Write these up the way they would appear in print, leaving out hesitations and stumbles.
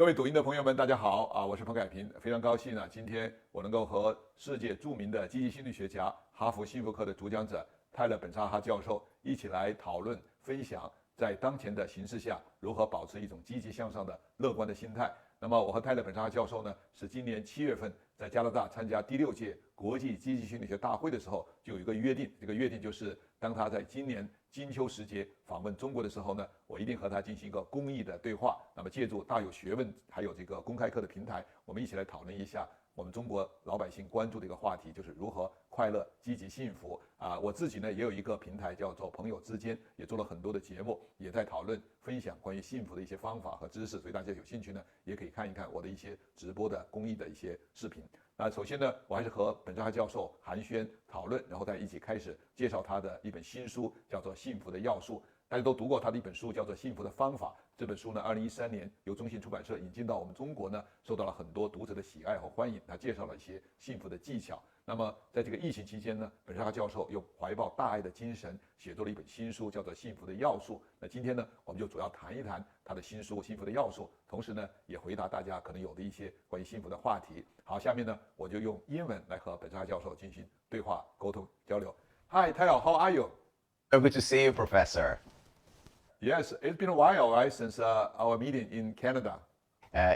各位读音的朋友们，大家好啊！我是彭凯平，非常高兴呢，今天我能够和世界著名的积极心理学家、哈佛幸福课的主讲者泰勒·本-沙哈教授一起来讨论、分享，在当前的形势下如何保持一种积极向上的乐观的心态。那么，我和泰勒·本-沙哈教授呢，是今年7月份在加拿大参加第6届国际积极心理学大会的时候就有一个约定，这个约定就是当他在今年金秋时节访问中国的时候呢，我一定和他进行一个公益的对话。那么借助大有学问还有这个公开课的平台，我们一起来讨论一下我们中国老百姓关注的一个话题，就是如何快乐、积极、幸福啊！我自己呢也有一个平台叫做朋友之间，也做了很多的节目，也在讨论分享关于幸福的一些方法和知识，所以大家有兴趣呢也可以看一看我的一些直播的公益的一些视频。那首先呢，我还是和本·沙哈教授寒暄讨论，然后再一起开始介绍他的一本新书，叫做《幸福的要素》。大家都读过他的一本书，叫做《幸福的方法》。这本书呢，2013年由中信出版社引进到我们中国呢，受到了很多读者的喜爱和欢迎。他介绍了一些幸福的技巧。那么在这个疫情期间呢，本·沙哈教授又怀抱大爱的精神，写作了一本新书，叫做《幸福的要素》。那今天呢，我们就主要谈一谈他的新书《幸福的要素》，同时呢，也回答大家可能有的一些关于幸福的话题。好，下面呢，我就用英文来和本·沙哈教授进行对话、沟通、交流。Hi, Tal, how are you? So good to see you, Professor. Yes, it's been a while, right, since our meeting in Canada.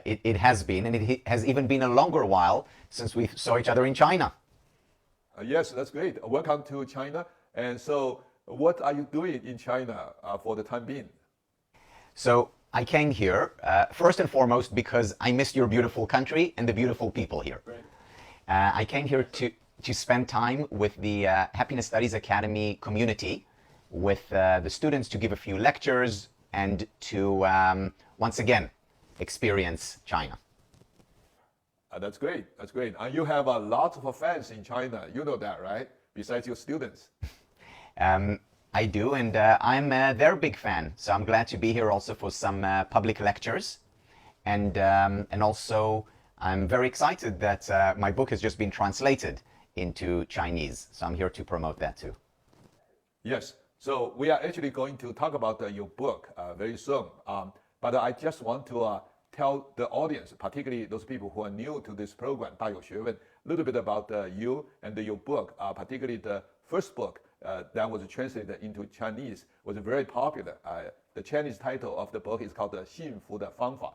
It has been, and it has even been a longer while since we saw each other in China. Yes, that's great. Welcome to China. And so, what are you doing in China for the time being? So I came here, first and foremost, because I miss your beautiful country and the beautiful people here. Right. I came here to spend time with the Happiness Studies Academy community, with the students, to give a few lectures and to, once again, experience China. That's great. That's great. And you have a lot of fans in China. You know that, right? Besides your students. I do, and I'm their big fan. So I'm glad to be here also for some public lectures. And also, I'm very excited that my book has just been translated into Chinese. So I'm here to promote that too. Yes. So we are actually going to talk about your book very soon. But I just want to tell the audience, particularly those people who are new to this program, 大有学问, a little bit about you and your book, particularly the first book that was translated into Chinese was very popular. The Chinese title of the book is called 幸福的方法.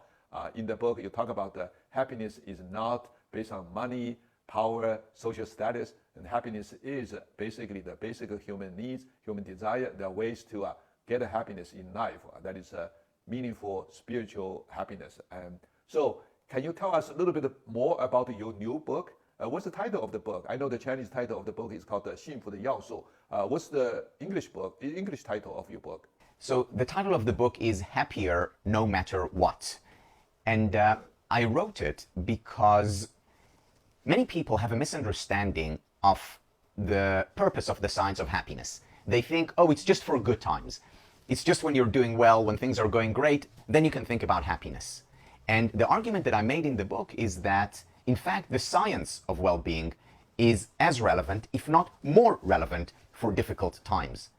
In the book, you talk about happiness is not based on money, power, social status, and happiness is basically the basic human needs, human desire. There are ways to get happiness in life. That is meaningful spiritual happiness. And so, can you tell us a little bit more about your new book? What's the title of the book? I know the Chinese title of the book is called 幸福的要素. What's the English title of your book? So the title of the book is Happier No Matter What. And I wrote it because many people have a misunderstanding of the purpose of the science of happiness. They think, oh, it's just for good times. It's just when you're doing well, when things are going great, then you can think about happiness. And the argument that I made in the book is that, in fact, the science of well-being is as relevant, if not more relevant, for difficult times,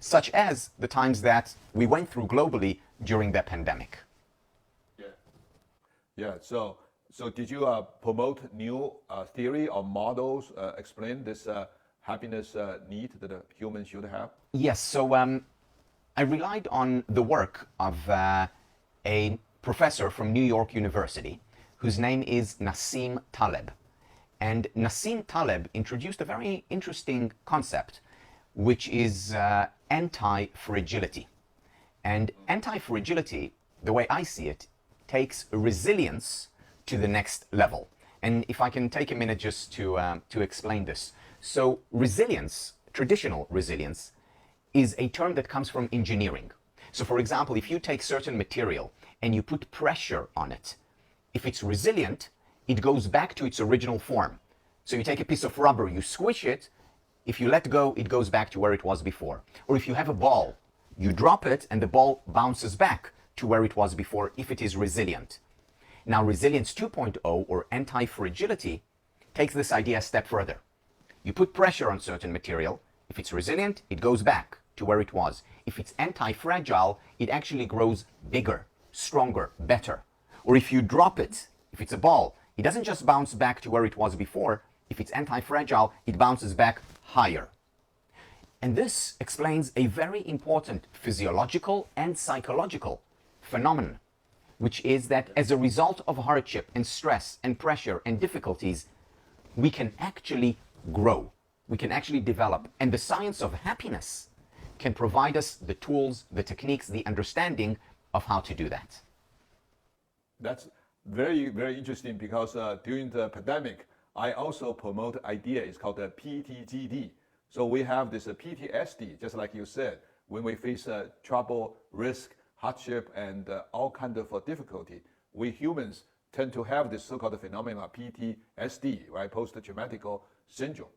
such as the times that we went through globally during the pandemic. Yeah. So did you promote new theory or models, explain this happiness need that a human should have? Yes. So I relied on the work of a professor from New York University, whose name is Nassim Taleb. And Nassim Taleb introduced a very interesting concept, which is anti-fragility. And anti-fragility, the way I see it, takes resilience to the next level. And if I can take a minute just to explain this. So resilience, traditional resilience, is a term that comes from engineering. So for example, if you take certain material and you put pressure on it, if it's resilient, it goes back to its original form. So you take a piece of rubber, you squish it, if you let go, it goes back to where it was before. Or if you have a ball, you drop it and the ball bounces back to where it was before if it is resilient. Now, Resilience 2.0, or anti-fragility, takes this idea a step further. You put pressure on certain material. If it's resilient, it goes back to where it was. If it's anti-fragile, it actually grows bigger, stronger, better. Or if you drop it, if it's a ball, it doesn't just bounce back to where it was before. If it's anti-fragile, it bounces back higher. And this explains a very important physiological and psychological phenomenon, which is that as a result of hardship and stress and pressure and difficulties, we can actually grow. We can actually develop. And the science of happiness can provide us the tools, the techniques, the understanding of how to do that. That's very, very interesting because during the pandemic, I also promote idea. It's called the PTGD. So we have this PTSD, just like you said, when we face trouble, risk, hardship, and all kind of difficulty. We humans tend to have this so-called phenomenon PTSD, right? Post-traumatic syndrome.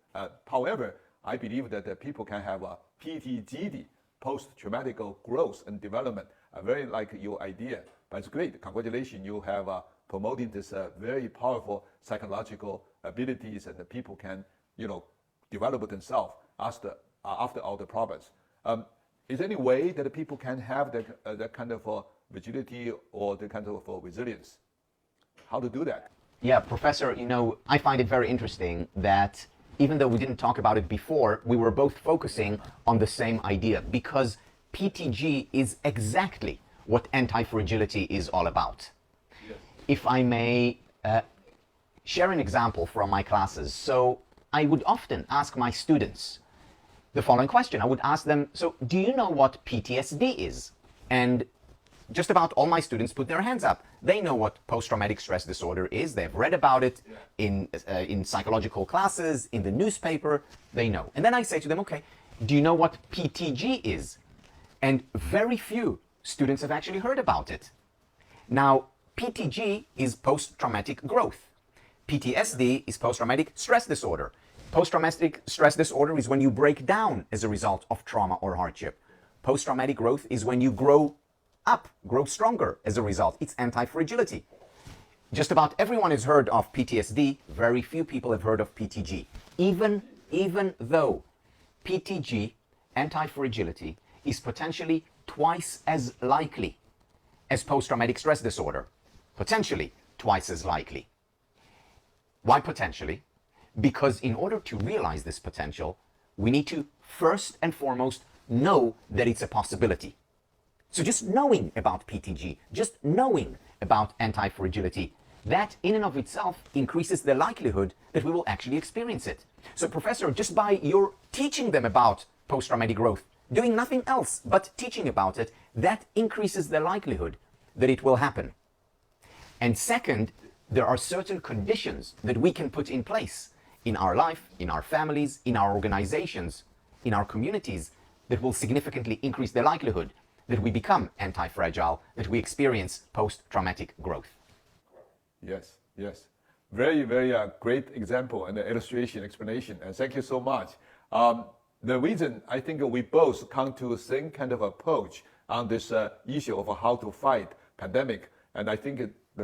However, I believe that people can have a PTGD, post-traumatic growth and development. I very like your idea, but it's great. Congratulations, you have promoting this very powerful psychological abilities, and the people can, develop themselves after all the problems. Is there any way that people can have that kind of rigidity or the kind of resilience? How to do that? Yeah, Professor, I find it very interesting that even though we didn't talk about it before, we were both focusing on the same idea, because PTG is exactly what anti-fragility is all about. Yes. If I may share an example from my classes. So I would often ask my students the following question. I would ask them, so do you know what PTSD is? And just about all my students put their hands up. They know what post-traumatic stress disorder is. They've read about it in psychological classes, in the newspaper. They know. And then I say to them, okay, do you know what PTG is? And very few students have actually heard about it. Now, PTG is post-traumatic growth. PTSD is post-traumatic stress disorder. Post-traumatic stress disorder is when you break down as a result of trauma or hardship. Post-traumatic growth is when you grow up, grow stronger as a result. It's anti-fragility. Just about everyone has heard of PTSD. Very few people have heard of PTG. Even though PTG, anti-fragility, is potentially twice as likely as post-traumatic stress disorder. Potentially twice as likely. Why potentially? Because in order to realize this potential, we need to first and foremost know that it's a possibility. So just knowing about PTG, just knowing about anti-fragility, that in and of itself increases the likelihood that we will actually experience it. So Professor, just by your teaching them about post-traumatic growth, doing nothing else but teaching about it, that increases the likelihood that it will happen. And second, there are certain conditions that we can put in place in our life, in our families, in our organizations, in our communities, that will significantly increase the likelihood that we become anti-fragile, that we experience post-traumatic growth. Yes, yes. Very, very great example and illustration, explanation, and thank you so much. The reason I think we both come to the same kind of approach on this issue of how to fight pandemic, and I think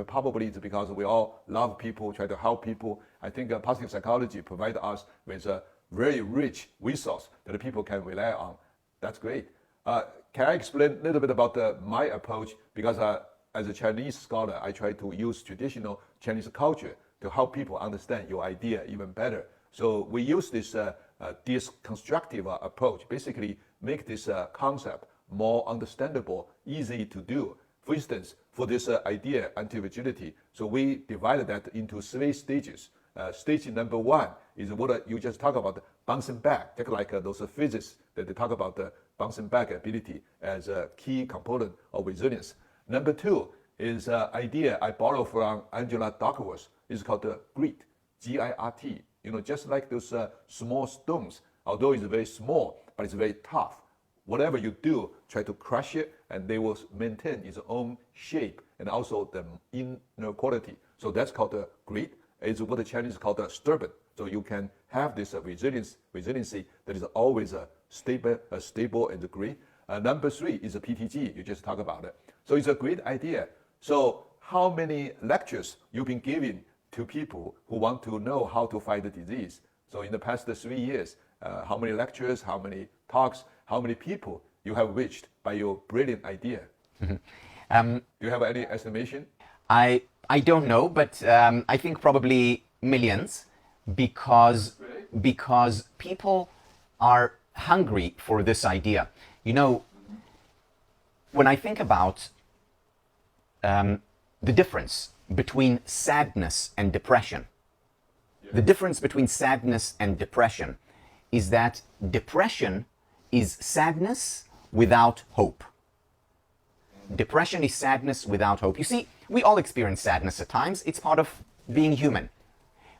probably it's because we all love people, try to help people. I think positive psychology provides us with a very rich resource that people can rely on. That's great. Can I explain a little bit about my approach? Because as a Chinese scholar, I try to use traditional Chinese culture to help people understand your idea even better. So we use this constructive approach, basically make this concept more understandable, easy to do. For instance, for this idea, anti-rigidity, so we divided that into 3 stages. Stage number 1 is what you just talked about, bouncing back, just like those physics that they talk about the bouncing back ability as a key component of resilience. Number 2 is idea I borrow from Angela Duckworth. It's called the grit, G-I-R-T. Just like those small stones, although it's very small, but it's very tough. Whatever you do, try to crush it, and they will maintain its own shape and also the inner quality. So that's called the grit. It's what the Chinese call the stubborn. So you can have this resiliency that is always stable and great. Number 3 is a PTG. You just talked about it. So it's a great idea. So how many lectures you've been giving to people who want to know how to fight the disease? So in the past 3 years, how many lectures, how many talks, how many people you have reached by your brilliant idea? Do you have any estimation? I don't know, but I think probably millions, because people are hungry for this idea. You know, when I think about the difference between sadness and depression, the difference between sadness and depression is that depression is sadness without hope. Depression is sadness without hope. You see, we all experience sadness at times. It's part of being human.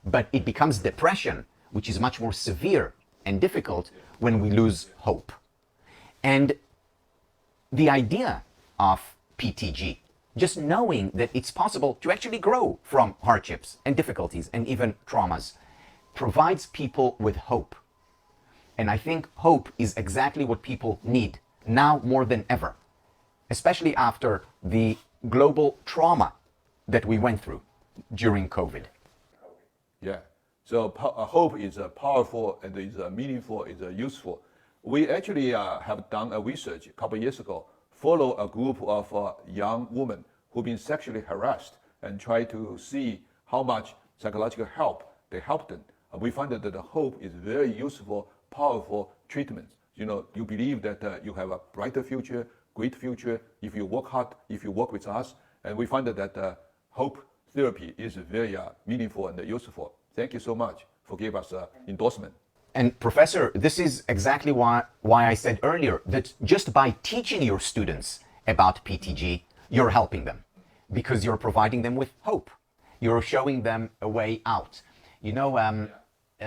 But it becomes depression, which is much more severe and difficult when we lose hope. And the idea of PTG, just knowing that it's possible to actually grow from hardships and difficulties and even traumas, provides people with hope. And I think hope is exactly what people need now more than ever, especially after the global trauma that we went through during COVID. Yeah. So hope is powerful and is meaningful, is useful. We actually have done a research a couple of years ago, follow a group of young women who've been sexually harassed and try to see how much psychological help they help them. We found that the hope is very useful, powerful treatment. You know, you believe that you have a brighter future, great future if you work hard, if you work with us. And we find that hope therapy is very meaningful and useful. Thank you so much for giving us endorsement. And Professor, this is exactly why I said earlier that just by teaching your students about PTG, you're helping them, because you're providing them with hope. You're showing them a way out. You know,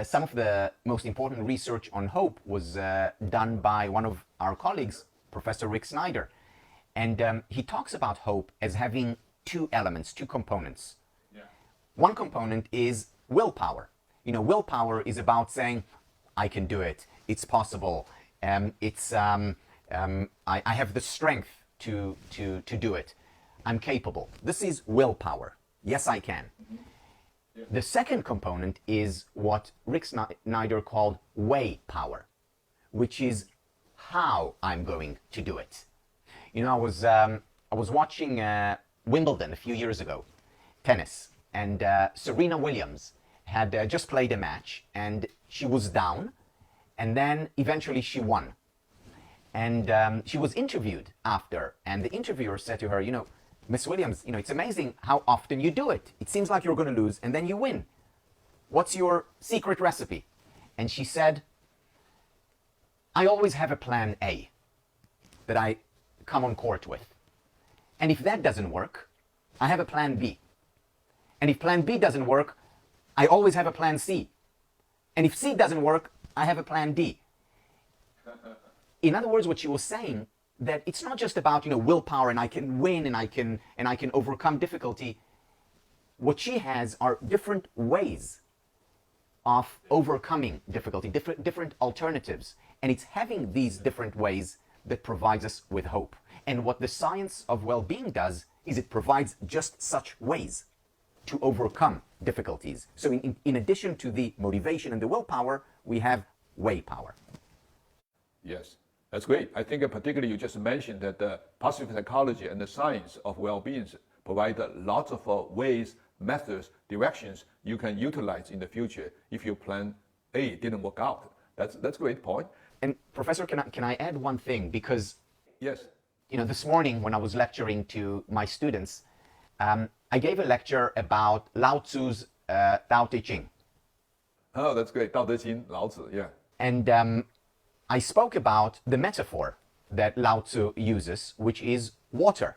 some of the most important research on hope was done by one of our colleagues, Professor Rick Snyder. And he talks about hope as having two elements, two components. Yeah. One component is willpower. You know, willpower is about saying, I can do it, it's possible, I have the strength to do it, I'm capable. This is willpower. Yes, I can. Mm-hmm. Yeah. The second component is what Rick Snyder called way power, which is how I'm going to do it. You know, I was watching Wimbledon a few years ago, tennis, and Serena Williams had just played a match, and she was down, and then eventually she won. And she was interviewed after, and the interviewer said to her, you know, Miss Williams, you know, it's amazing how often you do it. It seems like you're going to lose, and then you win. What's your secret recipe? And she said, I always have a plan A that I come on court with. And if that doesn't work, I have a plan B. And if plan B doesn't work, I always have a plan C. And if C doesn't work, I have a plan D. In other words, what she was saying, that it's not just about, you know, willpower and I can win and I can overcome difficulty. What she has are different ways of overcoming difficulty, different alternatives. And it's having these different ways that provides us with hope. And what the science of well-being does is it provides just such ways to overcome difficulties. So in addition to the motivation and the willpower, we have way power. Yes, that's great. I think particularly you just mentioned that the positive psychology and the science of well-being provide lots of ways, methods, directions you can utilize in the future if your plan A didn't work out. That's a great point. And Professor, can I add one thing? Because yes, you know, this morning when I was lecturing to my students, I gave a lecture about Lao Tzu's Tao Te Ching. Oh, that's great. Tao Te Ching, Lao Tzu, yeah. And I spoke about the metaphor that Lao Tzu uses, which is water.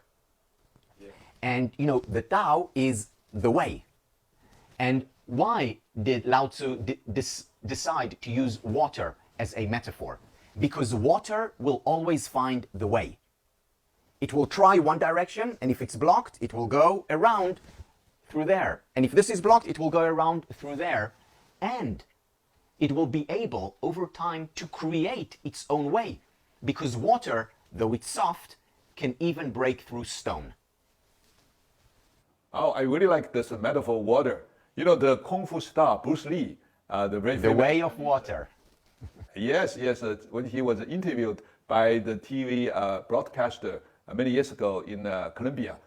Yeah. And, you know, the Tao is the way. And why did Lao Tzu decide to use water as a metaphor? Because water will always find the way. It will try one direction, and if it's blocked, it will go around through there. And if this is blocked, it will go around through there. And it will be able, over time, to create its own way. Because water, though it's soft, can even break through stone. Oh, I really like this metaphor, water. You know, the Kung Fu star, Bruce Lee, the way of water. Yes. When he was interviewed by the TV broadcaster many years ago in Colombia,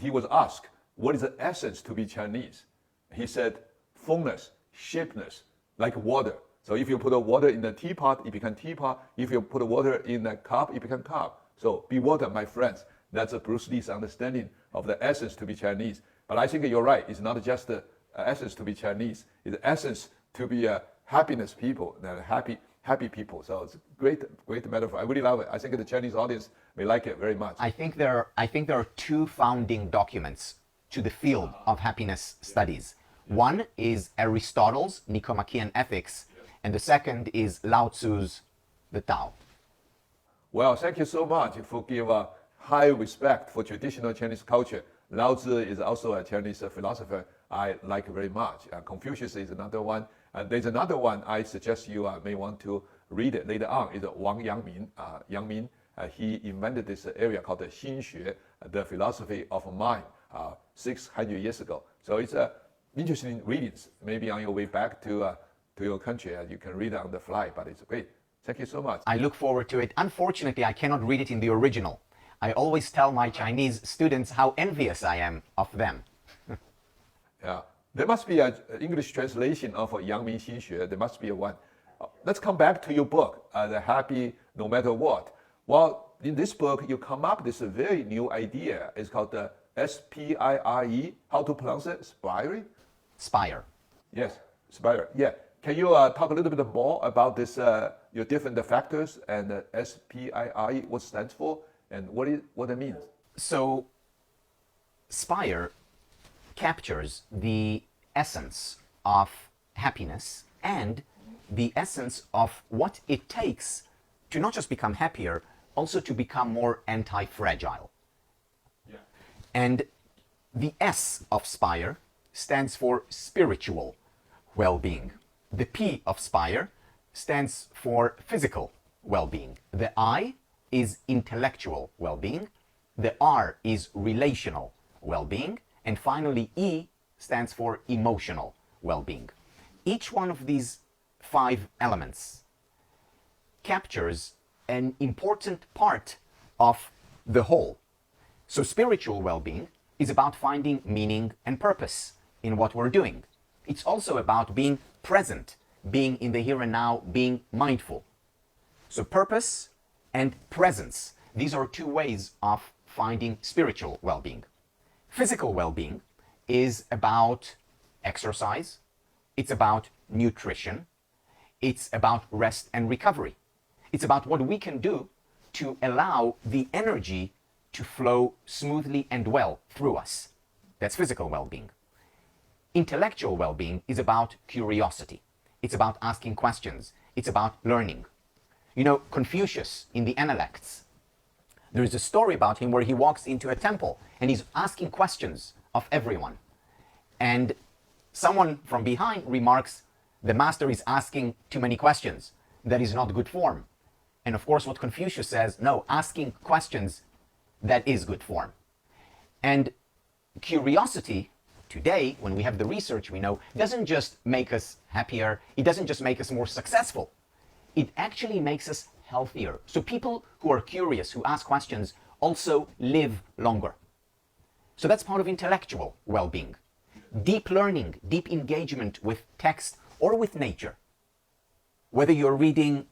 he was asked, what is the essence to be Chinese? He said, fullness, shapeness, like water. So if you put the water in the teapot, it becomes teapot. If you put the water in a cup, it becomes cup. So be water, my friends. That's Bruce Lee's understanding of the essence to be Chinese. But I think you're right. It's not just the essence to be Chinese. It's the essence to be happiness people, happy people. So it's a great metaphor. I really love it. I think the Chinese audience may like it very much. I think there are two founding documents to the field of happiness studies. One is Aristotle's Nicomachean Ethics, and the second is Lao Tzu's The Tao. Well, thank you so much for giving high respect for traditional Chinese culture. Lao Tzu is also a Chinese philosopher I like very much. Confucius is another one. And there's another one I suggest you may want to read it later on. Is Wang Yangmin. Yang Min, he invented this area called the Xinxue, the philosophy of mind, 600 years ago. So it's interesting readings. Maybe on your way back to your country, you can read it on the fly, but it's great. Thank you so much. I look forward to it. Unfortunately, I cannot read it in the original. I always tell my Chinese students how envious I am of them. Yeah, there must be an English translation of Yang Min Xinxue. There must be one. Let's come back to your book, The Happy No Matter What. Well, in this book, you come up with this very new idea. It's called the SPIRE. How to pronounce it? Spire? Spire. Yes, Spire. Yeah. Can you talk a little bit more about this, your different factors and SPIRE, what it stands for, and what it means? So, SPIRE captures the essence of happiness and the essence of what it takes to not just become happier, also to become more anti-fragile. Yeah. And the S of SPIRE stands for spiritual well-being. The P of SPIRE stands for physical well-being. The I is intellectual well-being. The R is relational well-being. And finally, E stands for emotional well-being. Each one of these 5 elements captures an important part of the whole. So spiritual well-being is about finding meaning and purpose in what we're doing. It's also about being present, being in the here and now, being mindful. So purpose and presence, these are 2 ways of finding spiritual well-being. Physical well-being is about exercise, it's about nutrition, it's about rest and recovery. It's about what we can do to allow the energy to flow smoothly and well through us. That's physical well-being. Intellectual well-being is about curiosity. It's about asking questions. It's about learning. You know, Confucius in the Analects, there is a story about him where he walks into a temple and he's asking questions of everyone. And someone from behind remarks, the master is asking too many questions. That is not good form. And of course, what Confucius says, no, asking questions, that is good form. And curiosity, today, when we have the research we know, doesn't just make us happier, it doesn't just make us more successful, it actually makes us healthier. So people who are curious, who ask questions, also live longer. So that's part of intellectual well-being. Deep learning, deep engagement with text or with nature. Whether you're reading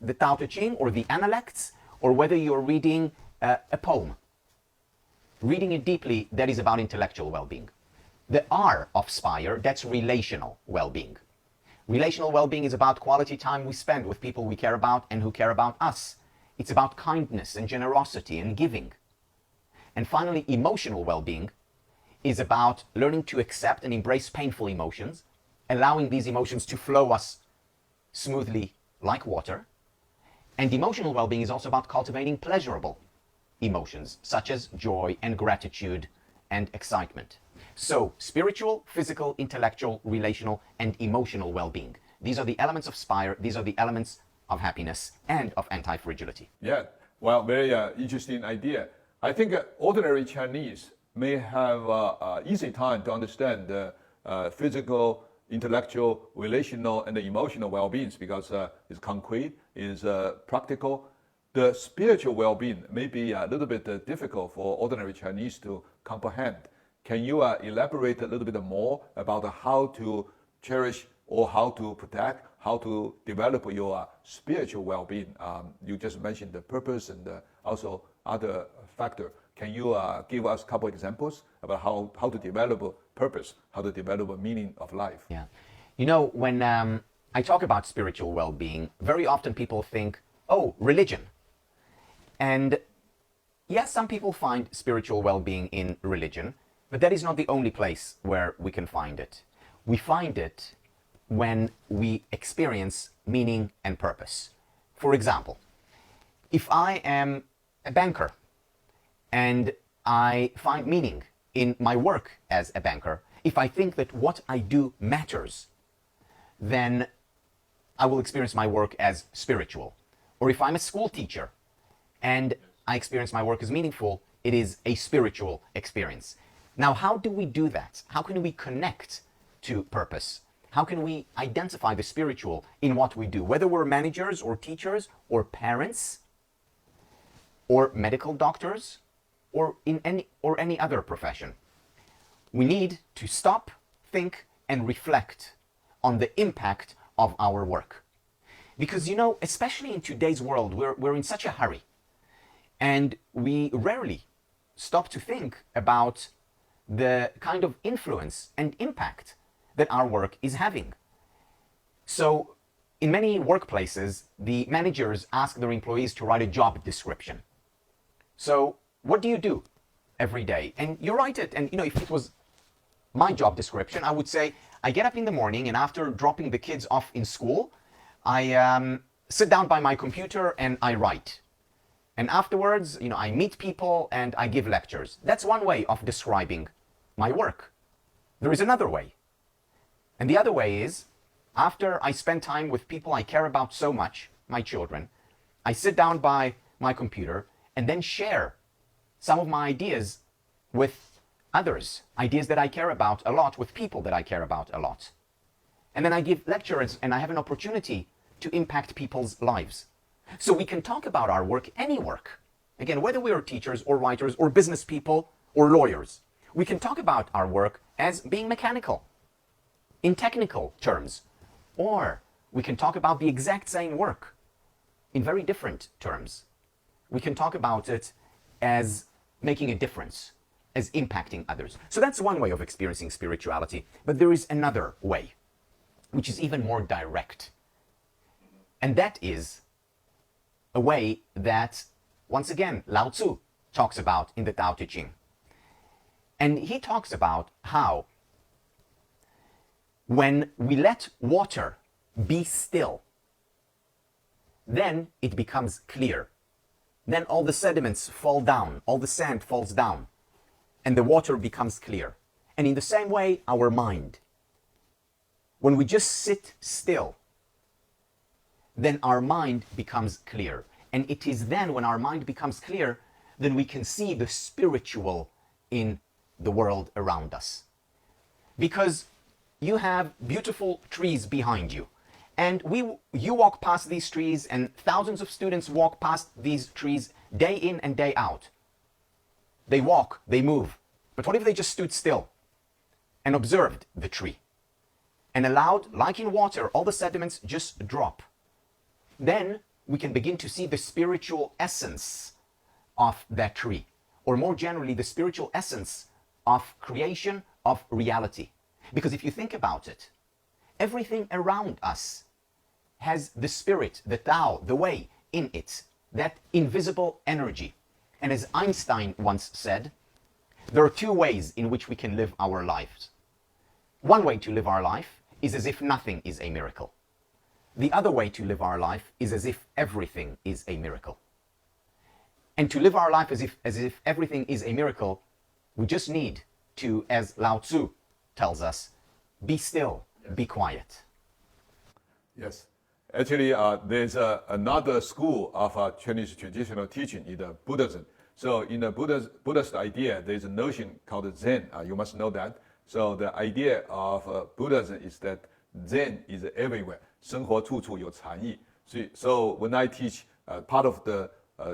the Tao Te Ching or the Analects, or whether you're reading a poem. Reading it deeply, that is about intellectual well-being. The R of SPIRE, that's relational well-being. Relational well-being is about quality time we spend with people we care about and who care about us. It's about kindness and generosity and giving. And finally, emotional well-being is about learning to accept and embrace painful emotions, allowing these emotions to flow us smoothly like water. And emotional well-being is also about cultivating pleasurable emotions, such as joy and gratitude and excitement. So, spiritual, physical, intellectual, relational, and emotional well-being. These are the elements of SPIRE. These are the elements of happiness and of anti-fragility. Yeah, well, very interesting idea. I think ordinary Chinese may have an easy time to understand the physical, intellectual, relational, and the emotional well-being because it's concrete, it's practical. The spiritual well-being may be a little bit difficult for ordinary Chinese to comprehend. Can you elaborate a little bit more about how to cherish or how to protect, how to develop your spiritual well-being? You just mentioned the purpose and also other factor. Can you give us a couple examples about how to develop purpose, how to develop a meaning of life? Yeah. You know, when I talk about spiritual well-being, very often people think, oh, religion. And yes, some people find spiritual well-being in religion, but that is not the only place where we can find it. We find it when we experience meaning and purpose. For example, if I am a banker and I find meaning in my work as a banker, if I think that what I do matters, then I will experience my work as spiritual. Or if I'm a school teacher and I experience my work as meaningful, it is a spiritual experience. Now, how do we do that? How can we connect to purpose? How can we identify the spiritual in what we do, whether we're managers or teachers or parents or medical doctors or in any other profession? We need to stop, think, and reflect on the impact of our work. Because, you know, especially in today's world, we're in such a hurry. And we rarely stop to think about the kind of influence and impact that our work is having. So in many workplaces, the managers ask their employees to write a job description. So what do you do every day? And you write it. And, you know, if it was my job description, I would say, I get up in the morning and after dropping the kids off in school, I sit down by my computer and I write. And afterwards, you know, I meet people and I give lectures. That's one way of describing my work. There is another way. And the other way is, after I spend time with people I care about so much, my children, I sit down by my computer and then share some of my ideas with others, ideas that I care about a lot with people that I care about a lot. And then I give lectures and I have an opportunity to impact people's lives. So we can talk about our work, any work. Again, whether we are teachers or writers or business people or lawyers, we can talk about our work as being mechanical, in technical terms, or we can talk about the exact same work in very different terms. We can talk about it as making a difference, as impacting others. So that's one way of experiencing spirituality. But there is another way, which is even more direct. And that is a way that, once again, Lao Tzu talks about in the Tao Te Ching. And he talks about how when we let water be still, then it becomes clear. Then all the sediments fall down, all the sand falls down, and the water becomes clear. And in the same way, our mind. When we just sit still, then our mind becomes clear. And it is then when our mind becomes clear, then we can see the spiritual in the world around us. Because you have beautiful trees behind you. And you walk past these trees and thousands of students walk past these trees day in and day out. They walk, they move. But what if they just stood still and observed the tree and allowed, like in water, all the sediments just drop? Then we can begin to see the spiritual essence of that tree, or more generally, the spiritual essence of creation, of reality. Because if you think about it, everything around us has the spirit, the Tao, the way in it, that invisible energy. And as Einstein once said, there are two ways in which we can live our lives. One way to live our life is as if nothing is a miracle. The other way to live our life is as if everything is a miracle. And to live our life as if everything is a miracle, we just need to, as Lao Tzu tells us, be still, be quiet. Yes. Actually, there's another school of Chinese traditional teaching in the Buddhism. So in the Buddhist idea, there's a notion called Zen. You must know that. So the idea of Buddhism is that Zen is everywhere. 生活处处有禅意. So when I teach part of the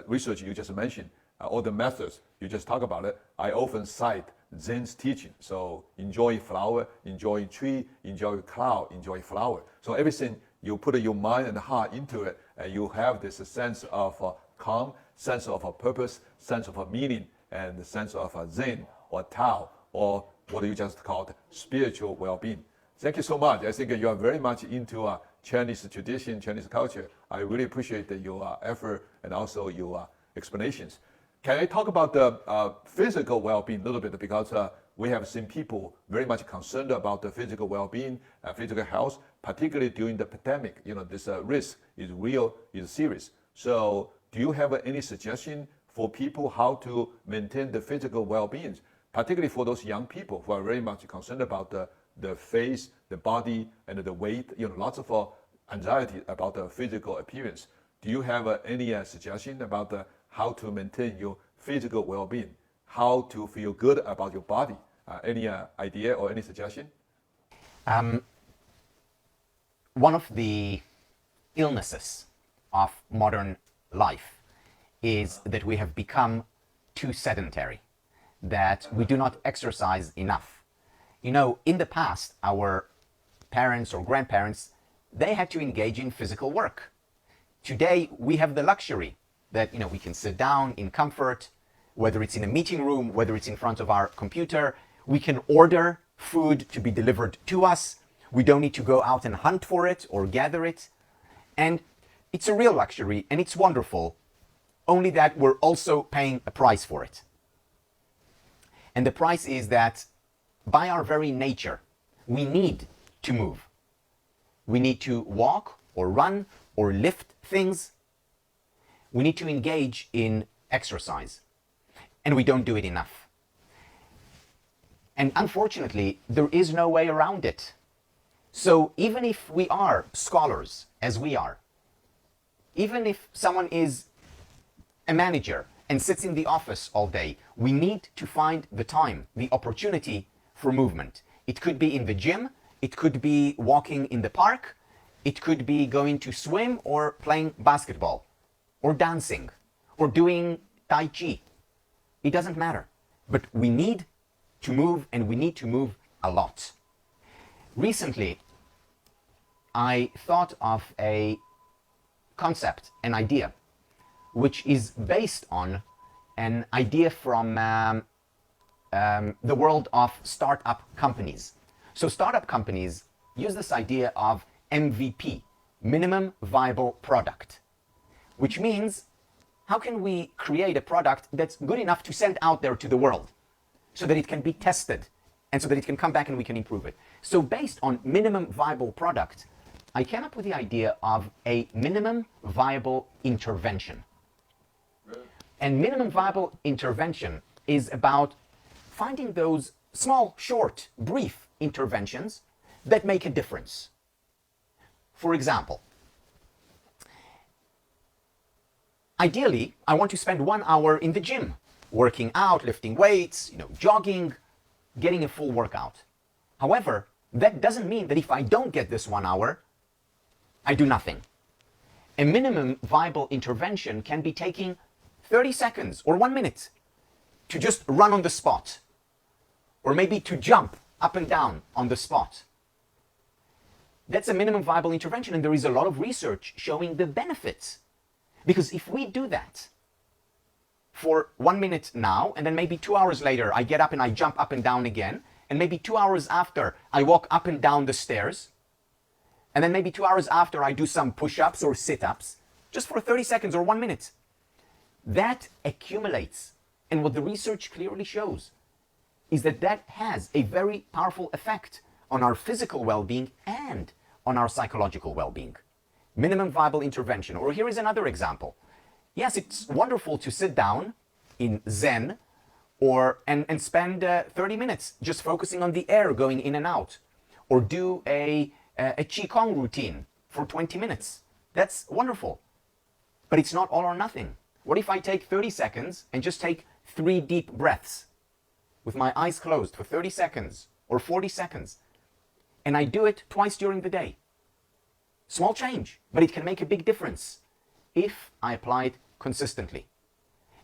research you just mentioned, all the methods you just talk about it, I often cite Zen's teaching. So enjoy flower, enjoy tree, enjoy cloud, enjoy flower. So everything you put your mind and heart into it, and you have this sense of calm, sense of a purpose, sense of a meaning, and the sense of a Zen or Tao, or what you just called spiritual well-being. Thank you so much. I think you are very much into Chinese tradition, Chinese culture. I really appreciate your effort and also your explanations. Can I talk about the physical well-being a little bit? Because we have seen people very much concerned about the physical well-being, physical health, particularly during the pandemic. You know, this risk is real, is serious. So do you have any suggestion for people how to maintain the physical well-being, particularly for those young people who are very much concerned about the face, the body, and the weight? You know, lots of anxiety about the physical appearance. Do you have any suggestion about how to maintain your physical well-being, how to feel good about your body? Any idea or any suggestion? One of the illnesses of modern life is that we have become too sedentary, that we do not exercise enough. You know, in the past, our parents or grandparents, they had to engage in physical work. Today, we have the luxury that, you know, we can sit down in comfort, whether it's in a meeting room, whether it's in front of our computer. We can order food to be delivered to us. We don't need to go out and hunt for it or gather it. And it's a real luxury and it's wonderful, only that we're also paying a price for it. And the price is that by our very nature, we need to move. We need to walk or run or lift things. We need to engage in exercise. And we don't do it enough. And unfortunately, there is no way around it. So even if we are scholars, as we are, even if someone is a manager and sits in the office all day, we need to find the time, the opportunity for movement. It could be in the gym, it could be walking in the park, it could be going to swim or playing basketball, or dancing, or doing Tai Chi. It doesn't matter. But we need to move, and we need to move a lot. Recently, I thought of a concept, an idea, which is based on an idea from the world of startup companies. So startup companies use this idea of MVP, minimum viable product, which means how can we create a product that's good enough to send out there to the world so that it can be tested and so that it can come back and we can improve it. So based on minimum viable product, I came up with the idea of a minimum viable intervention. And minimum viable intervention is about finding those small, short, brief interventions that make a difference. For example, ideally, I want to spend 1 hour in the gym, working out, lifting weights, jogging, getting a full workout. However, that doesn't mean that if I don't get this 1 hour, I do nothing. A minimum viable intervention can be taking 30 seconds or 1 minute to just run on the spot, or maybe to jump up and down on the spot. That's a minimum viable intervention, and there is a lot of research showing the benefits. Because if we do that for 1 minute now, and then maybe 2 hours later, I get up and I jump up and down again, and maybe 2 hours after, I walk up and down the stairs, and then maybe 2 hours after, I do some push-ups or sit-ups, just for 30 seconds or 1 minute. That accumulates. And what the research clearly shows is that that has a very powerful effect on our physical well-being and on our psychological well-being. Minimum viable intervention. Or here is another example. Yes, it's wonderful to sit down in Zen and spend 30 minutes just focusing on the air going in and out, or do a Qigong routine for 20 minutes. That's wonderful. But it's not all or nothing. What if I take 30 seconds and just take 3 deep breaths with my eyes closed for 30 seconds or 40 seconds, and I do it twice during the day? Small change, but it can make a big difference if I apply it consistently.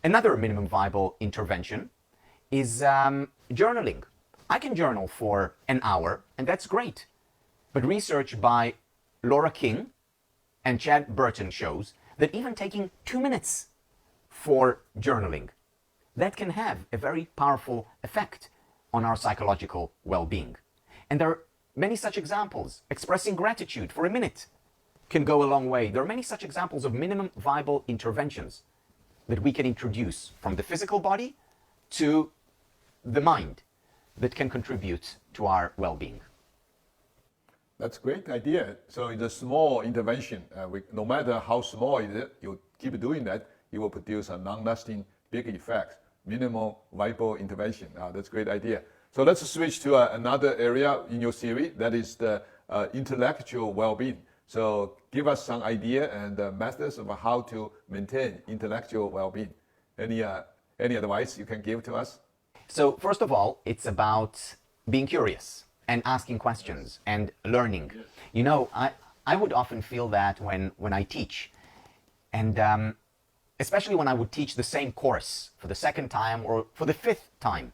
Another minimum viable intervention is journaling. I can journal for an hour, and that's great. But research by Laura King and Chad Burton shows that even taking 2 minutes for journaling, that can have a very powerful effect on our psychological well-being. And there are many such examples. Expressing gratitude for a minute can go a long way. There are many such examples of minimum viable interventions that we can introduce from the physical body to the mind that can contribute to our well-being. That's a great idea. So it's a small intervention. No matter how small it is, you keep doing that, it will produce a long-lasting big effect. Minimal viable intervention. That's a great idea. So let's switch to another area in your series, that is the intellectual well-being. So give us some idea and methods of how to maintain intellectual well-being. Any advice you can give to us? So first of all, it's about being curious and asking questions and learning. You know, I would often feel that when I teach, and especially when I would teach the same course for the second time or for the fifth time,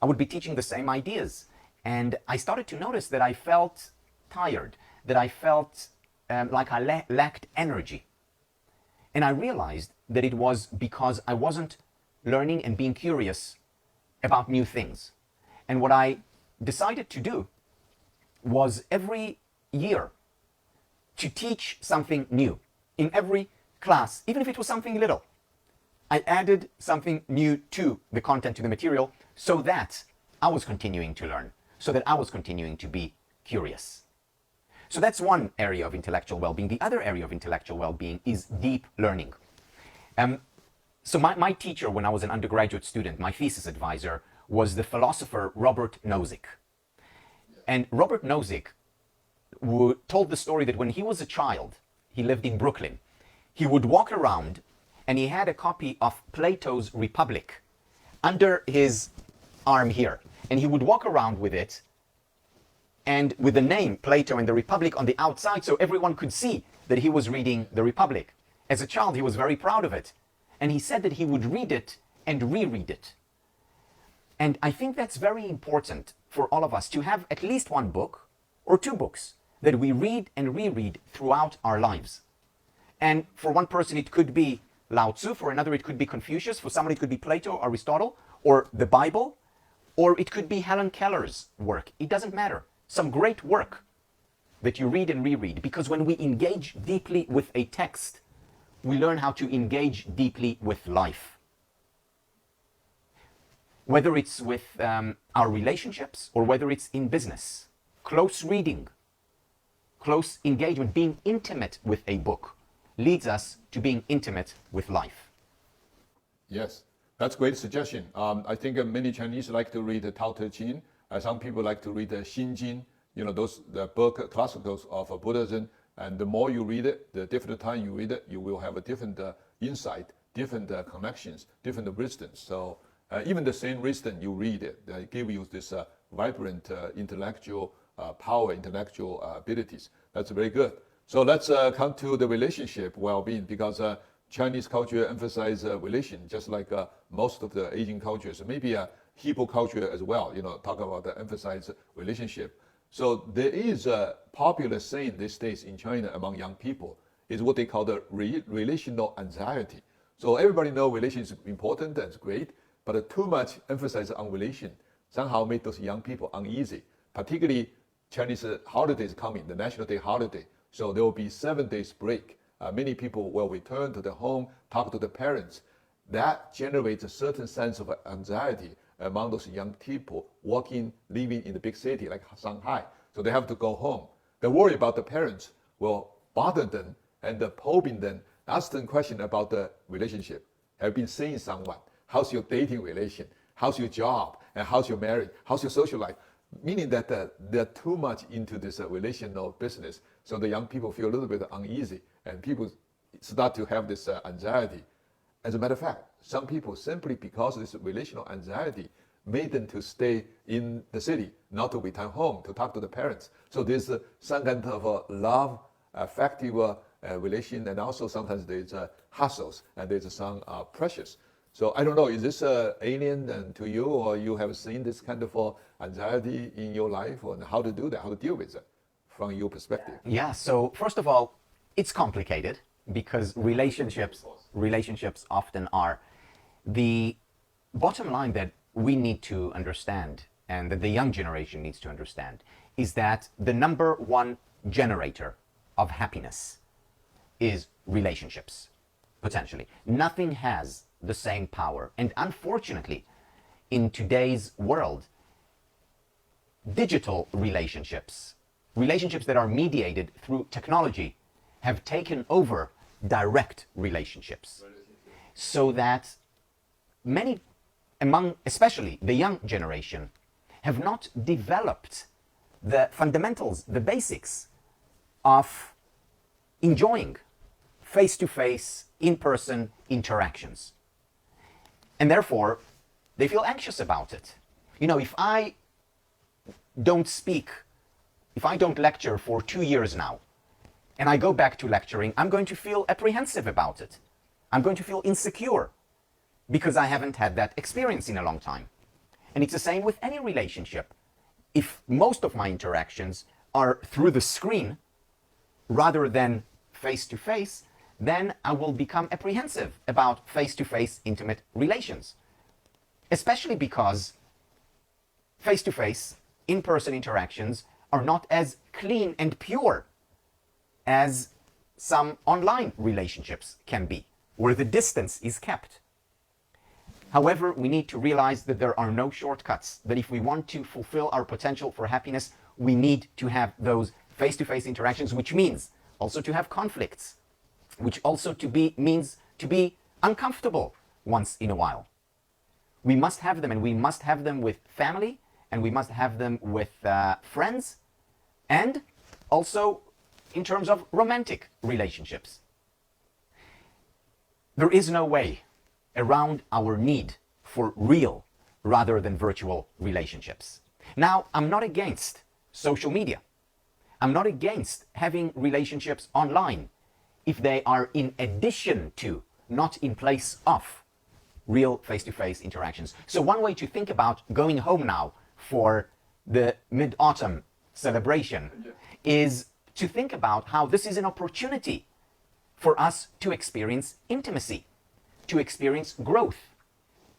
I would be teaching the same ideas. And I started to notice that I felt tired, that I felt like I lacked energy. And I realized that it was because I wasn't learning and being curious about new things. And what I decided to do was every year to teach something new. In every class, even if it was something little, I added something new to the content, to the material, so that I was continuing to learn, so that I was continuing to be curious. So that's one area of intellectual well-being. The other area of intellectual well-being is deep learning. So my teacher, when I was an undergraduate student, my thesis advisor, was the philosopher Robert Nozick. And Robert Nozick told the story that when he was a child, he lived in Brooklyn, he would walk around and he had a copy of Plato's Republic under his arm here. And he would walk around with it and with the name Plato and the Republic on the outside, so everyone could see that he was reading the Republic. As a child, he was very proud of it. And he said that he would read it and reread it. And I think that's very important for all of us to have at least one book or two books that we read and reread throughout our lives. And for one person, it could be Lao Tzu. For another, it could be Confucius. For somebody, it could be Plato, Aristotle, or the Bible, or it could be Helen Keller's work. It doesn't matter. Some great work that you read and reread, because when we engage deeply with a text, we learn how to engage deeply with life. Whether it's with our relationships or whether it's in business, close reading, close engagement, being intimate with a book leads us to being intimate with life. Yes, that's a great suggestion. I think many Chinese like to read the Tao Te Ching. Some people like to read the Xin Jing, the book classicals of Buddhism. And the more you read it, the different time you read it, you will have a different insight, different connections, different wisdoms. So even the same wisdom you read it, they give you this vibrant intellectual power, intellectual abilities. That's very good. So let's come to the relationship well-being, because Chinese culture emphasizes relation, just like most of the Asian cultures, maybe Hebrew culture as well, talk about the emphasize relationship. So there is a popular saying these days in China among young people, is what they call the relational anxiety. So everybody knows relations is important, that's great, but too much emphasis on relation somehow make those young people uneasy. Particularly Chinese holidays coming, the National Day holiday. So there will be 7 days break. Many people will return to their home, talk to the parents. That generates a certain sense of anxiety among those young people living in the big city like Shanghai. So they have to go home. They worry about the parents will bother them and probing them, ask them questions about the relationship. Have you been seeing someone? How's your dating relation? How's your job? And how's your marriage? How's your social life? Meaning that they're too much into this relational business. So the young people feel a little bit uneasy and people start to have this anxiety. As a matter of fact, some people simply because of this relational anxiety made them to stay in the city, not to return home, to talk to the parents. So there's some kind of a love, affective relation, and also sometimes there's hassles and there's some pressures. So I don't know, is this alien to you, or you have seen this kind of anxiety in your life, or how to do that, how to deal with it from your perspective? Yeah, so first of all, it's complicated because relationships often are. The bottom line that we need to understand, and that the young generation needs to understand, is that the number one generator of happiness is relationships, potentially. Nothing has the same power. And unfortunately, in today's world, digital relationships that are mediated through technology, have taken over direct relationships. So that many among, especially the young generation, have not developed the fundamentals, the basics of enjoying face-to-face, in-person interactions. And therefore, they feel anxious about it. You know, if I don't lecture for 2 years now, and I go back to lecturing, I'm going to feel apprehensive about it. I'm going to feel insecure because I haven't had that experience in a long time. And it's the same with any relationship. If most of my interactions are through the screen rather than face-to-face, then I will become apprehensive about face-to-face intimate relations. Especially because face-to-face, in-person interactions are not as clean and pure as some online relationships can be, where the distance is kept. However, we need to realize that there are no shortcuts, that if we want to fulfill our potential for happiness, we need to have those face-to-face interactions, which means also to have conflicts, which also means to be uncomfortable once in a while. We must have them, and we must have them with family, and we must have them with friends, and also in terms of romantic relationships. There is no way around our need for real rather than virtual relationships. Now, I'm not against social media. I'm not against having relationships online if they are in addition to, not in place of, real face-to-face interactions. So one way to think about going home now for the Mid-Autumn celebration is to think about how this is an opportunity for us to experience intimacy, to experience growth,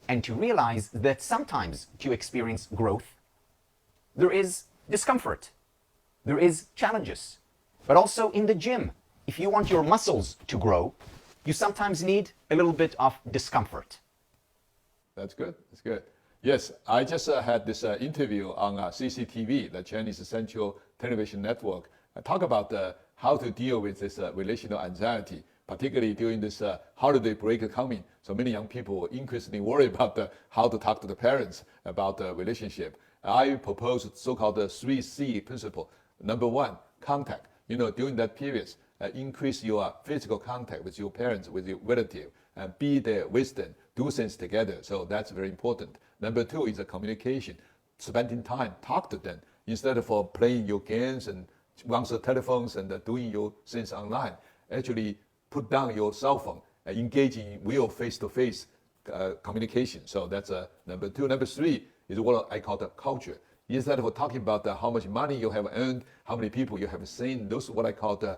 and to realize that sometimes to experience growth, there is discomfort, there is challenges. But also in the gym, if you want your muscles to grow, you sometimes need a little bit of discomfort. That's good. That's good. Yes, I just had this interview on CCTV, the Chinese Central Television Network. I talk about how to deal with this relational anxiety, particularly during this holiday break coming. So many young people increasingly worry about how to talk to the parents about the relationship. I propose so-called the 3C principle. Number one, contact. You know, during that period, increase your physical contact with your parents, with your relative, and be there with them, do things together. So that's very important. Number two is the communication, spending time, talk to them instead of playing your games and answer telephones and doing your things online. Actually, put down your cell phone and engage in real face-to-face communication. So that's number two. Number three is what I call the culture. Instead of talking about how much money you have earned, how many people you have seen, those are what I call the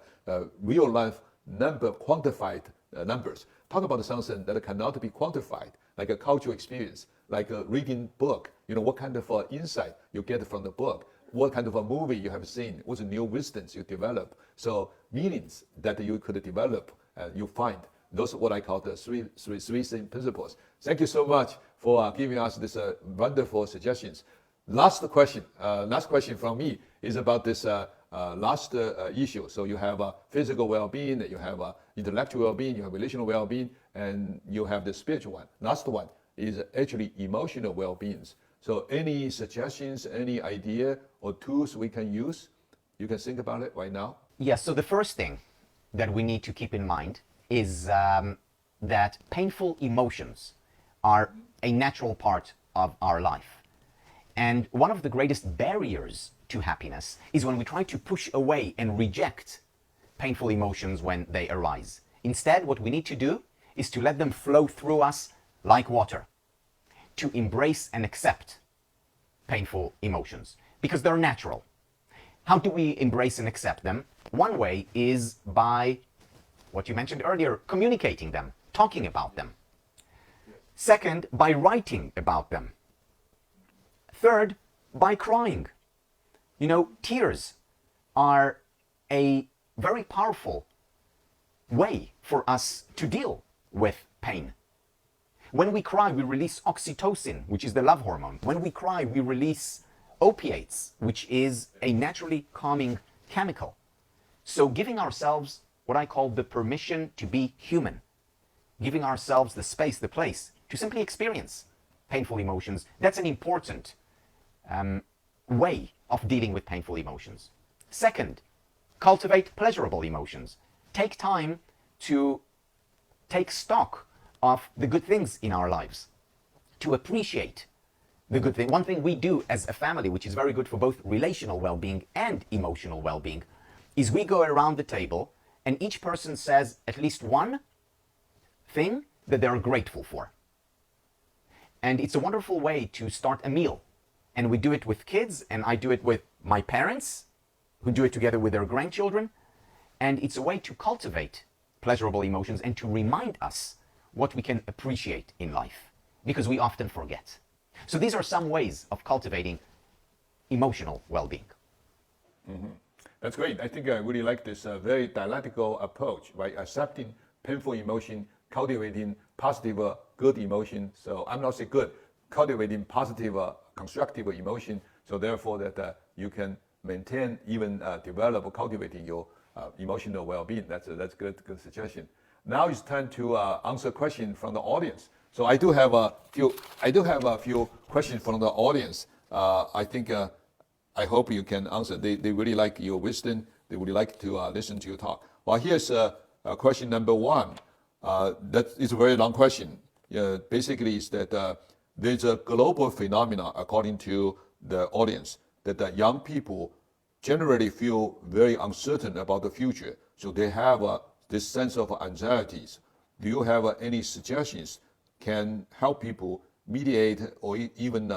real life number, quantified numbers. Talk about something that cannot be quantified, like a cultural experience, like a reading book. You know, what kind of insight you get from the book, what kind of a movie you have seen, what new wisdoms you develop. So meanings that you could develop, you find. Those are what I call the three principles. Thank you so much for giving us this wonderful suggestions. Last question from me is about this last issue. So you have physical well-being, you have intellectual well-being, you have relational well-being, and you have the spiritual one. Last one is actually emotional well-being. So any suggestions, any idea or tools we can use? You can think about it right now. Yes, so the first thing that we need to keep in mind is that painful emotions are a natural part of our life. And one of the greatest barriers to happiness is when we try to push away and reject painful emotions when they arise. Instead, what we need to do is to let them flow through us like water, to embrace and accept painful emotions because they're natural. How do we embrace and accept them? One way is by what you mentioned earlier, communicating them, talking about them. Second, by writing about them. Third, by crying. You know, tears are a very powerful way for us to deal with pain. When we cry, we release oxytocin, which is the love hormone. When we cry, we release opiates, which is a naturally calming chemical. So giving ourselves what I call the permission to be human, giving ourselves the space, the place to simply experience painful emotions, that's an important way of dealing with painful emotions. Second, cultivate pleasurable emotions. Take time to take stock of the good things in our lives, to appreciate the good thing. One thing we do as a family, which is very good for both relational well-being and emotional well-being, is we go around the table and each person says at least one thing that they're grateful for. And it's a wonderful way to start a meal. And we do it with kids, and I do it with my parents, who do it together with their grandchildren. And it's a way to cultivate pleasurable emotions and to remind us what we can appreciate in life, because we often forget. So these are some ways of cultivating emotional well-being. Mm-hmm. That's great. I think I really like this very dialectical approach, right? Accepting painful emotion, cultivating positive, good emotion. So I'm not saying good, cultivating positive, constructive emotion. So therefore that you can maintain, even develop, cultivating your emotional well-being. That's good suggestion. Now it's time to answer questions from the audience. So I do have a few questions from the audience. I think I hope you can answer. They really like your wisdom. They would like to listen to you talk. Well, here's question number one. That is a very long question. Basically, is that there's a global phenomenon, according to the audience, that young people generally feel very uncertain about the future. So they have this sense of anxieties. Do you have any suggestions can help people mediate or even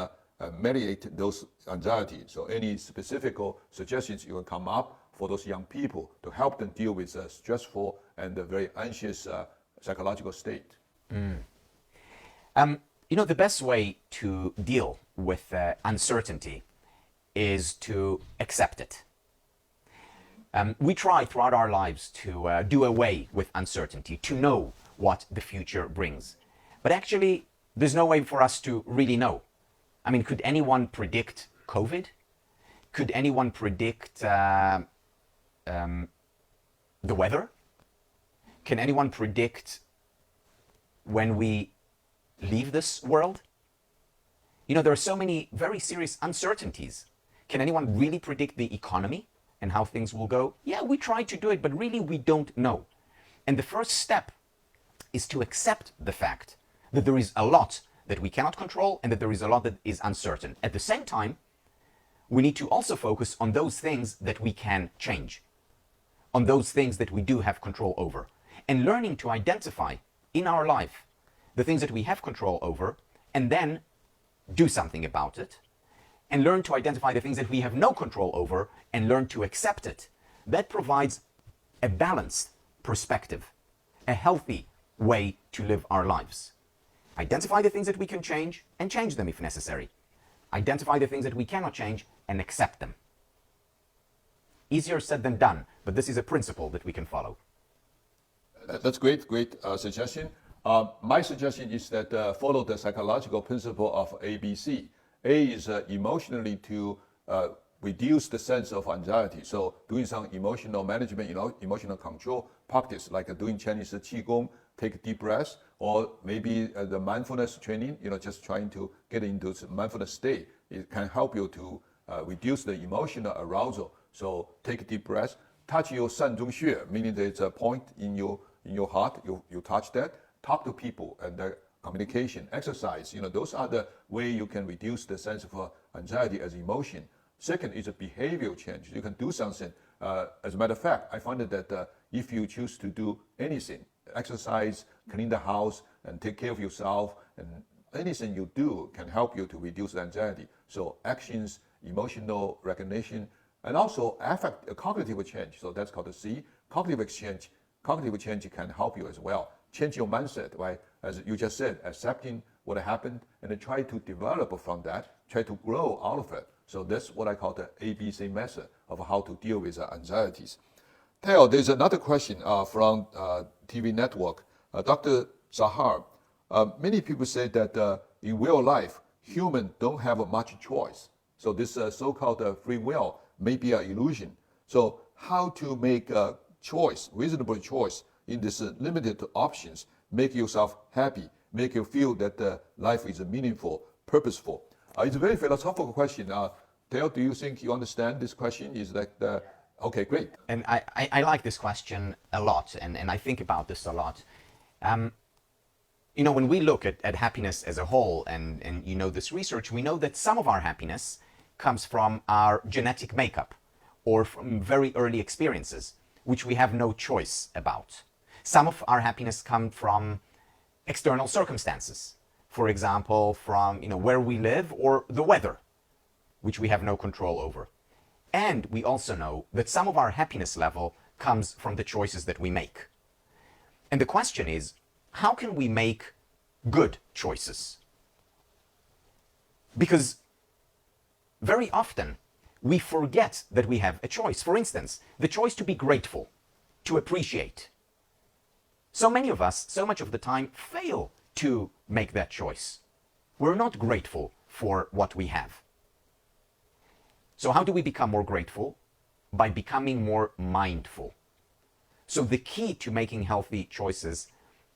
mediate those anxieties? So any specific suggestions you can come up for those young people to help them deal with a stressful and a very anxious psychological state? You know, the best way to deal with uncertainty is to accept it. We try throughout our lives to do away with uncertainty, to know what the future brings. But actually, there's no way for us to really know. I mean, could anyone predict COVID? Could anyone predict the weather? Can anyone predict when we leave this world? You know, there are so many very serious uncertainties. Can anyone really predict the economy and how things will go? Yeah, we try to do it, but really we don't know. And the first step is to accept the fact that there is a lot that we cannot control and that there is a lot that is uncertain. At the same time, we need to also focus on those things that we can change, on those things that we do have control over, and learning to identify in our life the things that we have control over, and then do something about it, and learn to identify the things that we have no control over, and learn to accept it. That provides a balanced perspective, a healthy way to live our lives. Identify the things that we can change, and change them if necessary. Identify the things that we cannot change, and accept them. Easier said than done, but this is a principle that we can follow. That's great suggestion. My suggestion is that follow the psychological principle of ABC. A is emotionally to reduce the sense of anxiety. So doing some emotional management, emotional control practice, like doing Chinese Qigong, take deep breaths, or maybe the mindfulness training, just trying to get into mindfulness state. It can help you to reduce the emotional arousal. So take deep breaths, touch your 膻中穴, meaning there's a point in your heart, you touch that, talk to people, and the communication, exercise, those are the way you can reduce the sense of anxiety as emotion. Second is a behavioral change. You can do something. As a matter of fact, I found that if you choose to do anything, exercise, clean the house, and take care of yourself, and anything you do can help you to reduce anxiety. So actions, emotional recognition, and also affect cognitive change. So that's called the C, cognitive exchange. Cognitive change can help you as well. Change your mindset, right? As you just said, accepting what happened and then try to develop from that, try to grow out of it. So that's what I call the ABC method of how to deal with anxieties. Tal, there's another question from TV network. Dr. Shahar, many people say that in real life, humans don't have much choice. So this so-called free will may be an illusion. So how to make a choice, reasonable choice in this limited options, make yourself happy, make you feel that life is meaningful, purposeful. It's a very philosophical question. Tal, do you think you understand this question? Is like okay, great. And I like this question a lot, and I think about this a lot. When we look at happiness as a whole, and this research, we know that some of our happiness comes from our genetic makeup or from very early experiences, which we have no choice about. Some of our happiness comes from external circumstances, for example, from where we live or the weather, which we have no control over. And we also know that some of our happiness level comes from the choices that we make. And the question is, how can we make good choices? Because very often we forget that we have a choice. For instance, the choice to be grateful, to appreciate. So many of us, so much of the time, fail to make that choice. We're not grateful for what we have. So how do we become more grateful? By becoming more mindful. So the key to making healthy choices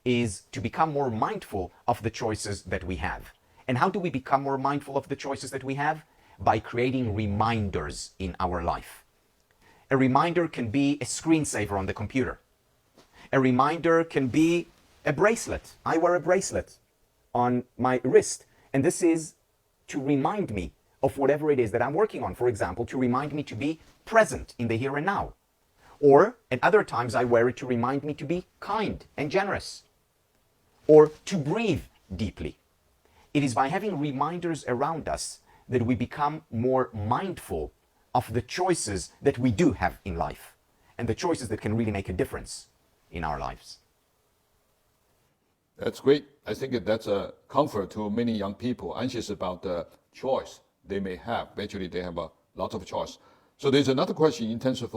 is to become more mindful of the choices that we have. And how do we become more mindful of the choices that we have? By creating reminders in our life. A reminder can be a screensaver on the computer. A reminder can be a bracelet. I wear a bracelet on my wrist, and this is to remind me of whatever it is that I'm working on. For example, to remind me to be present in the here and now. Or at other times I wear it to remind me to be kind and generous. Or to breathe deeply. It is by having reminders around us that we become more mindful of the choices that we do have in life and the choices that can really make a difference in our lives. That's great. I think that's a comfort to many young people anxious about the choice they may have. Actually, they have a lot of choice. So there's another question in terms of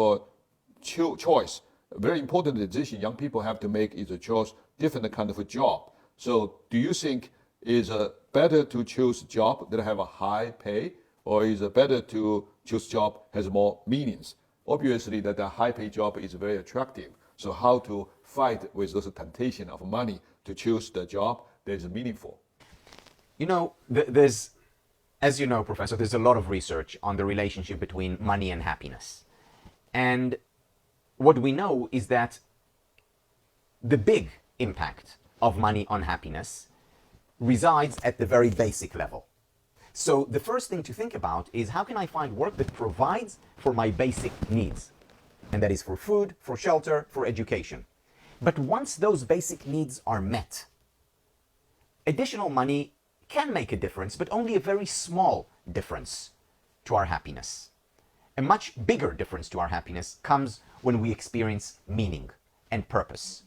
choice. A very important decision young people have to make is to choose different kind of a job. So do you think is better to choose a job that have a high pay, or is it better to choose job has more meanings? Obviously, that a high pay job is very attractive. So how to fight with those temptation of money to choose the job that is meaningful? There's, as you know, Professor, there's a lot of research on the relationship between money and happiness. And what we know is that the big impact of money on happiness resides at the very basic level. So the first thing to think about is, how can I find work that provides for my basic needs? And that is for food, for shelter, for education. But once those basic needs are met, additional money can make a difference, but only a very small difference to our happiness. A much bigger difference to our happiness comes when we experience meaning and purpose.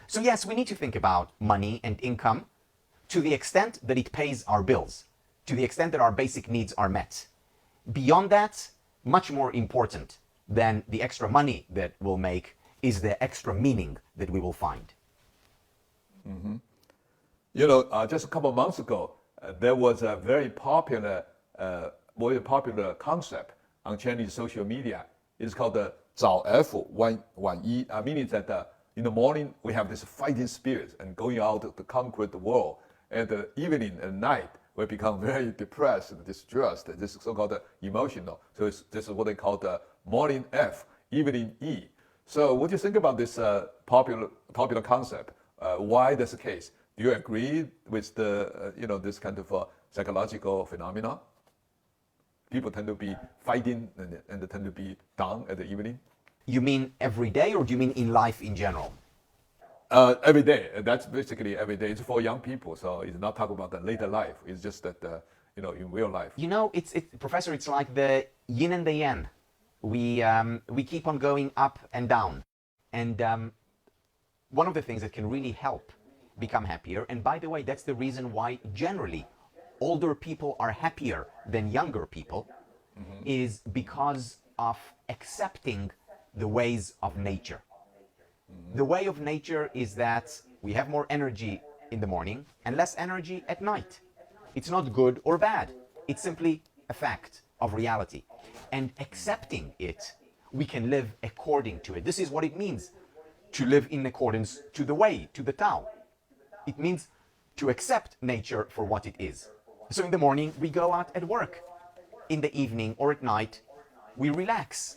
So yes, we need to think about money and income to the extent that it pays our bills, to the extent that our basic needs are met. Beyond that, much more important than the extra money that we'll make is the extra meaning that we will find. Mm-hmm. Just a couple of months ago, there was a very popular concept on Chinese social media. It's called the 早 F 晚一, meaning that in the morning we have this fighting spirit and going out to conquer the world. At the evening and night, we become very depressed and distressed. This is so-called emotional. So this is what they call the morning F, evening E. So what do you think about this popular concept? Why that's the case? Do you agree with the this kind of psychological phenomenon? People tend to be fighting and they tend to be down at the evening. You mean every day, or do you mean in life in general? Every day. That's basically every day. It's for young people, so it's not talking about the later life. It's just that in real life. You know, Professor, it's like the yin and the yang. We keep on going up and down. And one of the things that can really help become happier, and by the way, that's the reason why generally older people are happier than younger people, is because of accepting the ways of nature. The way of nature is that we have more energy in the morning and less energy at night. It's not good or bad. It's simply a fact of reality. And accepting it, we can live according to it. This is what it means to live in accordance to the way, to the Tao. It means to accept nature for what it is. So in the morning, we go out at work. In the evening or at night, we relax.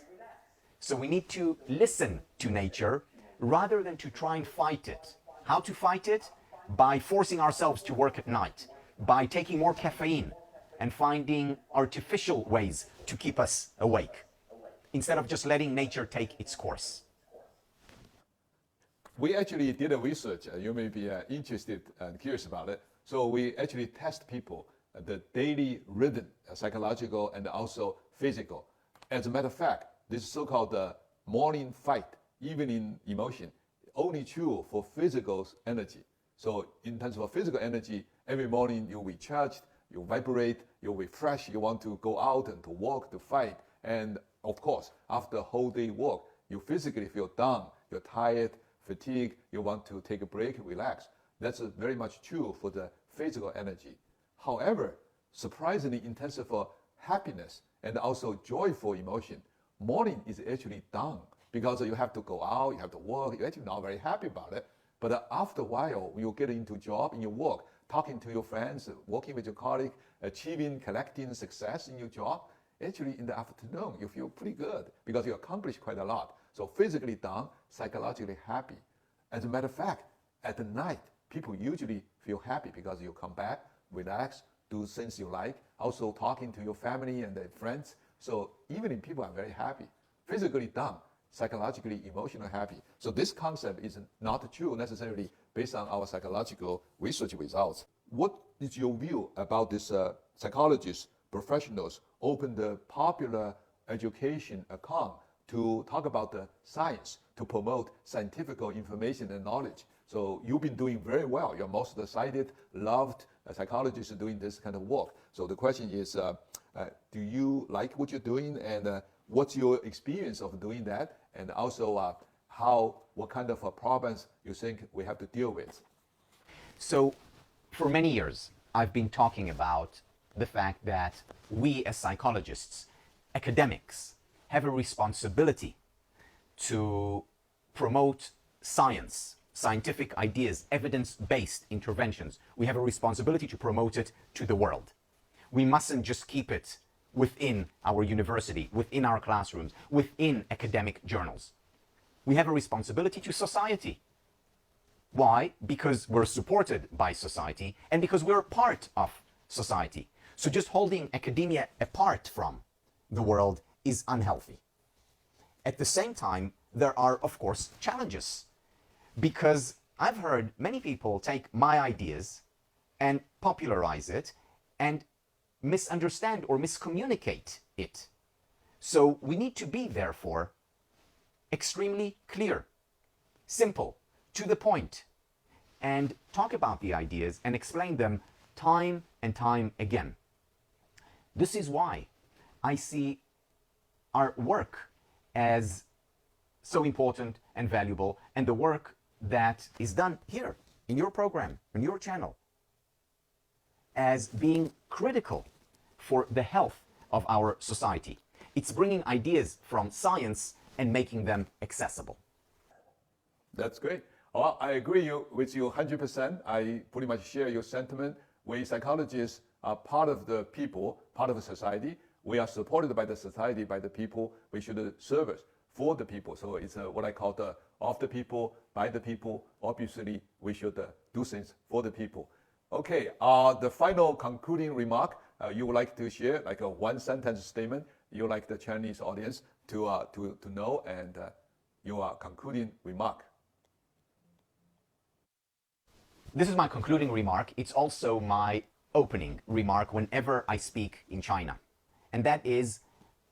So we need to listen to nature rather than to try and fight it. How to fight it? By forcing ourselves to work at night, by taking more caffeine and finding artificial ways to keep us awake, instead of just letting nature take its course. We actually did a research. You may be interested and curious about it. So we actually test people, the daily rhythm, psychological and also physical. As a matter of fact, this so-called morning fight, evening emotion, only true for physical energy. So in terms of physical energy, every morning you recharge, you vibrate, you refresh, you want to go out and to walk, to fight. And of course, after a whole day work, you physically feel down, you're tired, fatigued, you want to take a break, relax. That's very much true for the physical energy. However, surprisingly intensive for happiness and also joyful emotion, morning is actually down because you have to go out, you have to work, you're actually not very happy about it. But after a while, you get into job in your work, talking to your friends, working with your colleague, achieving, collecting success in your job, actually in the afternoon, you feel pretty good because you accomplished quite a lot. So physically down, psychologically happy. As a matter of fact, at the night, people usually feel happy because you come back, relax, do things you like, also talking to your family and their friends. So evening people are very happy, physically down, psychologically, emotionally happy. So this concept is not true necessarily based on our psychological research results. What is your view about this psychologists, professionals open the popular education account to talk about the science, to promote scientific information and knowledge? So you've been doing very well. You're most cited, loved psychologists doing this kind of work. So the question is, do you like what you're doing, and what's your experience of doing that? And also, what kind of problems you think we have to deal with? So for many years, I've been talking about the fact that we as psychologists, academics, have a responsibility to promote science, scientific ideas, evidence-based interventions. We have a responsibility to promote it to the world. We mustn't just keep it within our university, within our classrooms, within academic journals. We have a responsibility to society. Why? Because we're supported by society and because we're part of society. So just holding academia apart from the world is unhealthy. At the same time, there are, of course, challenges, because I've heard many people take my ideas and popularize it and misunderstand or miscommunicate it. So we need to be, therefore, extremely clear, simple, to the point, and talk about the ideas and explain them time and time again. This is why I see our work as so important and valuable, and the work that is done here in your program, in your channel, as being critical for the health of our society. It's bringing ideas from science and making them accessible. That's great. Well, I agree with you 100%. I pretty much share your sentiment. We psychologists are part of the people, part of the society. We are supported by the society, by the people. We should service for the people. So it's what I call the of the people, by the people. Obviously, we should do things for the people. Okay, the final concluding remark you would like to share, like a one-sentence statement you like the Chinese audience to know, and your concluding remark. This is my concluding remark. It's also my opening remark whenever I speak in China. And that is,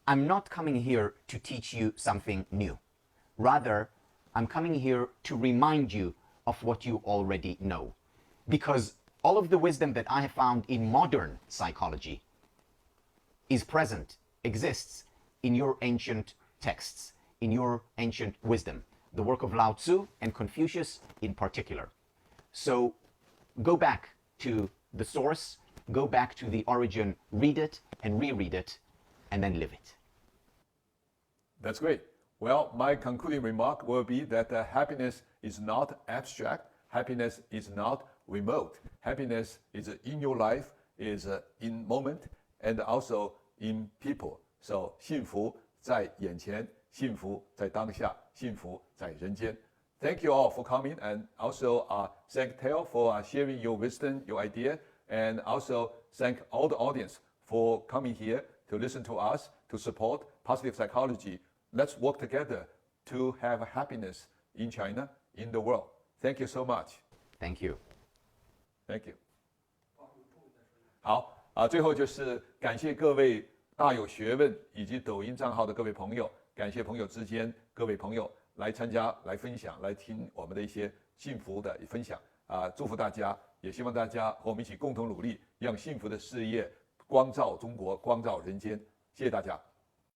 I'm not coming here to teach you something new. Rather, I'm coming here to remind you of what you already know. Because all of the wisdom that I have found in modern psychology is present, exists in your ancient texts, in your ancient wisdom, the work of Lao Tzu and Confucius in particular. So go back to the source, go back to the origin, read it and reread it, and then live it. That's great. Well, my concluding remark will be that happiness is not abstract. Happiness is not remote. Happiness is in your life, is in moment, and also in people. So 幸福在眼前，幸福在当下，幸福在人间。Thank you all for coming, and also thank Tal for sharing your wisdom, your idea, and also thank all the audience for coming here to listen to us, to support positive psychology. Let's work together to have happiness in China, in the world. Thank you so much. Thank you. Thank you. 好最后就是感谢各位大有学问以及抖音账号的各位朋友，感谢朋友之间各位朋友来参加、来分享、来听我们的一些幸福的分享祝福大家，也希望大家和我们一起共同努力，让幸福的事业光照中国、光照人间。谢谢大家。